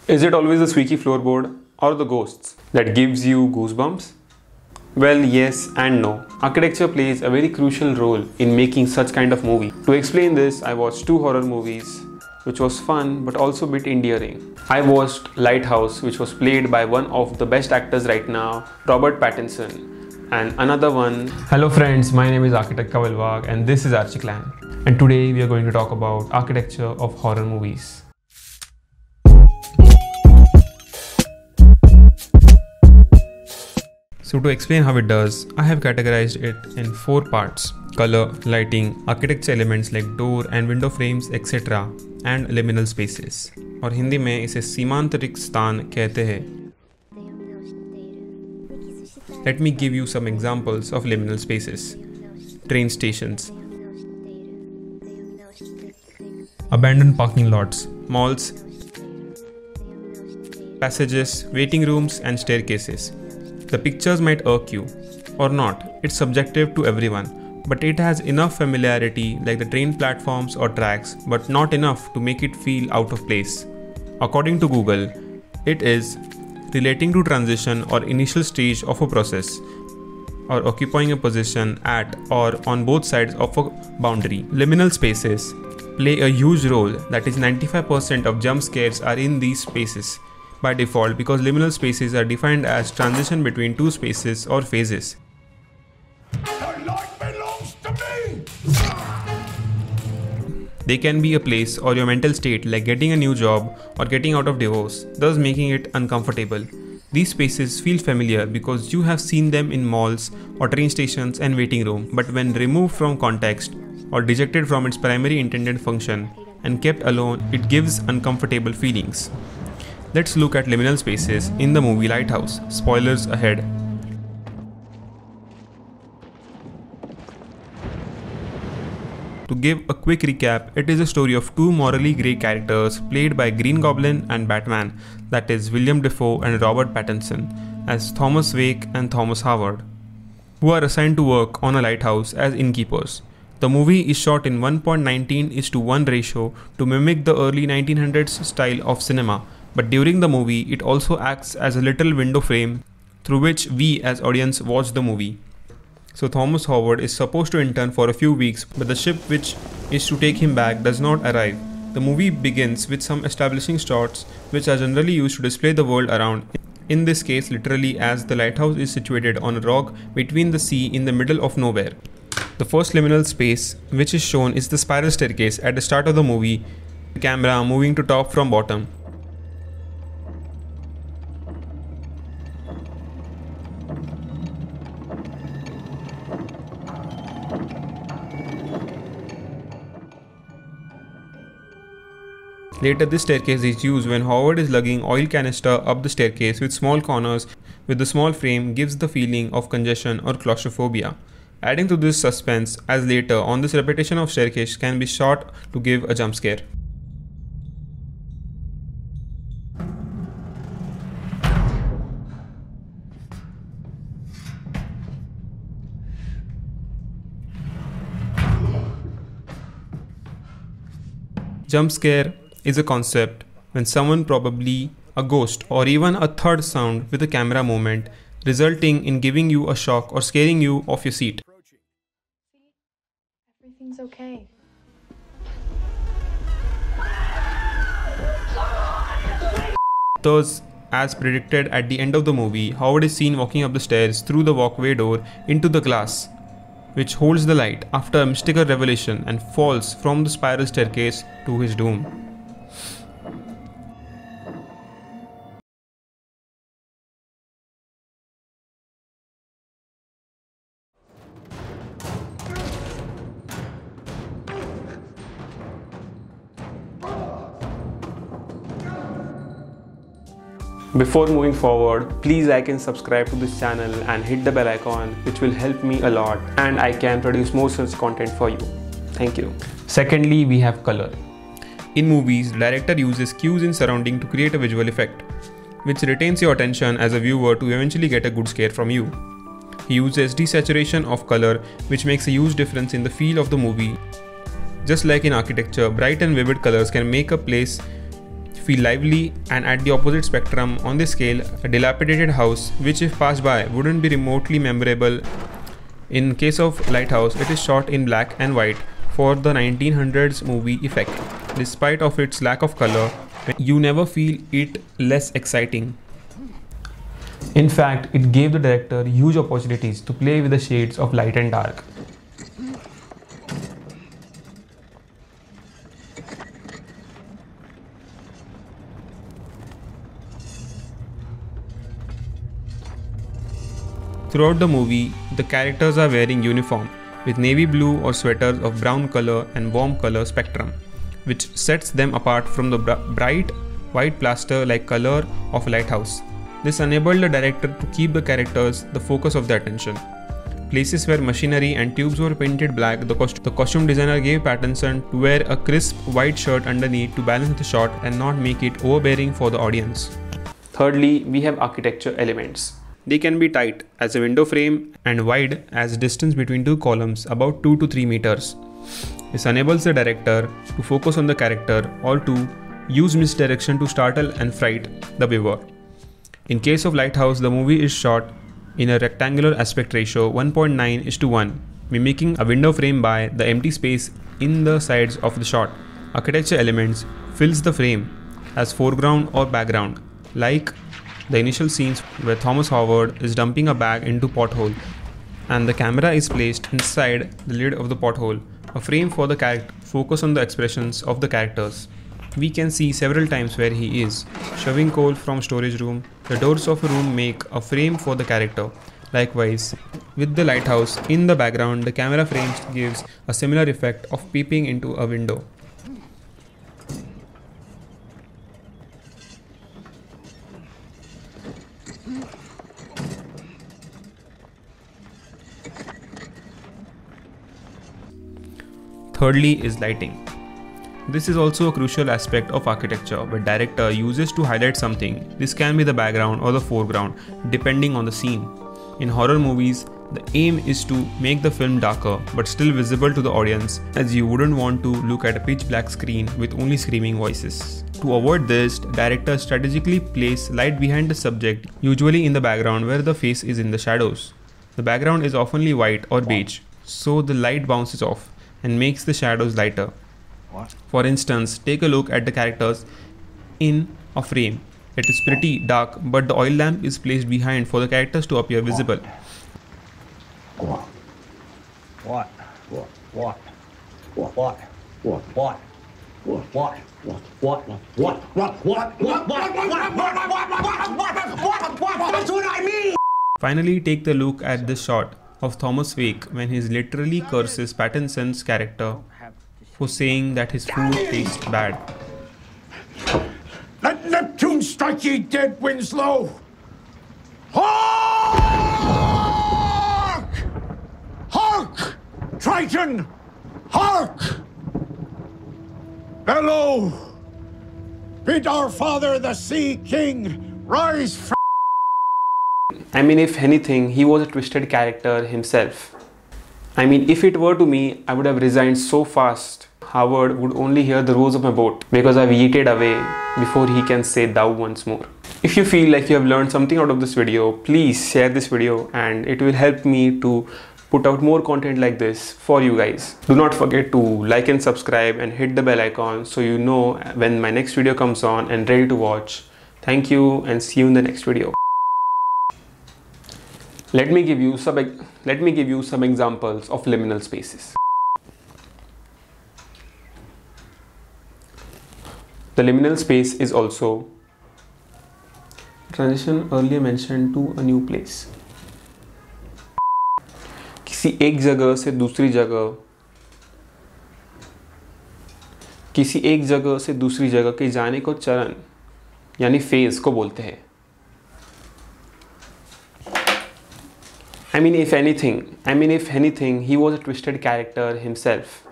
Is it always the squeaky floorboard or the ghosts that gives you goosebumps? Well, yes and no. Architecture plays a very crucial role in making such kind of movie. To explain this, I watched two horror movies, which was fun but also a bit endearing. I watched Lighthouse, which was played by one of the best actors right now, Robert Pattinson, and another one. Hello friends, my name is Architect Kavalwag and this is Archiclan. And today we are going to talk about architecture of horror movies. So to explain how it does, I have categorized it in 4 parts: color, lighting, architecture elements like door and window frames, etc. and liminal spaces. और हिंदी में इसे सीमांतरिक स्थान कहते हैं. Let me give you some examples of liminal spaces. Train stations, abandoned parking lots, malls, passages, waiting rooms and staircases. The pictures might irk you or not, it's subjective to everyone, but it has enough familiarity like the train platforms or tracks, but not enough to make it feel out of place. According to Google, it is relating to transition or initial stage of a process, or occupying a position at or on both sides of a boundary. Liminal spaces play a huge role, that is 95% of jump scares are in these spaces by default, because liminal spaces are defined as transition between two spaces or phases. The light belongs to me! They can be a place or your mental state, like getting a new job or getting out of divorce, thus making it uncomfortable. These spaces feel familiar because you have seen them in malls or train stations and waiting room, but when removed from context or dejected from its primary intended function and kept alone, it gives uncomfortable feelings. Let's look at liminal spaces in the movie Lighthouse. Spoilers ahead. To give a quick recap, it is a story of two morally grey characters played by Green Goblin and Batman, that is William Dafoe and Robert Pattinson, as Thomas Wake and Thomas Howard, who are assigned to work on a lighthouse as innkeepers. The movie is shot in 1.19:1 ratio to mimic the early 1900s style of cinema, but during the movie it also acts as a little window frame through which we as audience watch the movie. So Thomas Howard is supposed to intern for a few weeks, but the ship which is to take him back does not arrive. The movie begins with some establishing shots which are generally used to display the world around. In this case, literally, as the lighthouse is situated on a rock between the sea in the middle of nowhere. The first liminal space which is shown is the spiral staircase at the start of the movie, the camera moving to top from bottom. Later, this staircase is used when Howard is lugging oil canister up the staircase with small corners with the small frame gives the feeling of congestion or claustrophobia. Adding to this suspense, as later on this repetition of staircase can be shot to give a jump scare. Jump scare is a concept when someone, probably a ghost or even a third sound with a camera movement, resulting in giving you a shock or scaring you off your seat. Everything's okay. Thus, as predicted at the end of the movie, Howard is seen walking up the stairs through the walkway door into the glass, which holds the light after a mystical revelation, and falls from the spiral staircase to his doom. Before moving forward, please like and subscribe to this channel and hit the bell icon, which will help me a lot and I can produce more such content for you. Thank you. Secondly, we have color. In movies, the director uses cues in surrounding to create a visual effect, which retains your attention as a viewer to eventually get a good scare from you. He uses desaturation of color, which makes a huge difference in the feel of the movie. Just like in architecture, bright and vivid colors can make a place feel lively, and at the opposite spectrum on the scale, a dilapidated house which if passed by wouldn't be remotely memorable. In case of Lighthouse, it is shot in black and white for the 1900s movie effect. Despite of its lack of color, you never feel it less exciting. In fact, it gave the director huge opportunities to play with the shades of light and dark. Throughout the movie, the characters are wearing uniform with navy blue or sweaters of brown color and warm color spectrum, which sets them apart from the bright white plaster-like color of Lighthouse. This enabled the director to keep the characters the focus of the attention. Places where machinery and tubes were painted black, the costume designer gave Pattinson to wear a crisp white shirt underneath to balance the shot and not make it overbearing for the audience. Thirdly, we have architecture elements. They can be tight as a window frame and wide as distance between two columns about 2 to 3 meters. This enables the director to focus on the character or to use misdirection to startle and fright the viewer. In case of Lighthouse, the movie is shot in a rectangular aspect ratio 1.9:1, mimicking a window frame by the empty space in the sides of the shot. Architecture elements fills the frame as foreground or background, like the initial scenes where Thomas Howard is dumping a bag into pothole and the camera is placed inside the lid of the pothole, a frame for the character focus on the expressions of the characters. We can see several times where he is shoving coal from storage room. The doors of a room make a frame for the character. Likewise, with the lighthouse in the background, the camera frame gives a similar effect of peeping into a window. Thirdly is lighting. This is also a crucial aspect of architecture where director uses to highlight something. This can be the background or the foreground depending on the scene. In horror movies, the aim is to make the film darker but still visible to the audience, as you wouldn't want to look at a pitch black screen with only screaming voices. To avoid this, directors strategically place light behind the subject, usually in the background where the face is in the shadows. The background is often white or beige, so the light bounces off and makes the shadows lighter. For instance, take a look at the characters in a frame. It is pretty dark, but the oil lamp is placed behind for the characters to appear visible. Finally, take the look at the shot of Thomas Wake when he literally curses Pattinson's character for saying that his food tastes bad. Let Neptune strike ye dead, Winslow! Hark! Hark! Triton! Hark! Bellow! Bid our father, the Sea King, rise from... I mean, if anything, he was a twisted character himself. I mean, if it were to me, I would have resigned so fast. Howard would only hear the roars of my boat because I've yeeted away before he can say thou once more. If you feel like you have learned something out of this video, please share this video and it will help me to put out more content like this for you guys. Do not forget to like and subscribe and hit the bell icon so you know when my next video comes on and ready to watch. Thank you and see you in the next video. Let me give you some examples of liminal spaces. The liminal space is also transition earlier mentioned to a new place. किसी एक जगह से दूसरी जगह के जाने को चरण यानी फेज को बोलते हैं. I mean, if anything, he was a twisted character himself.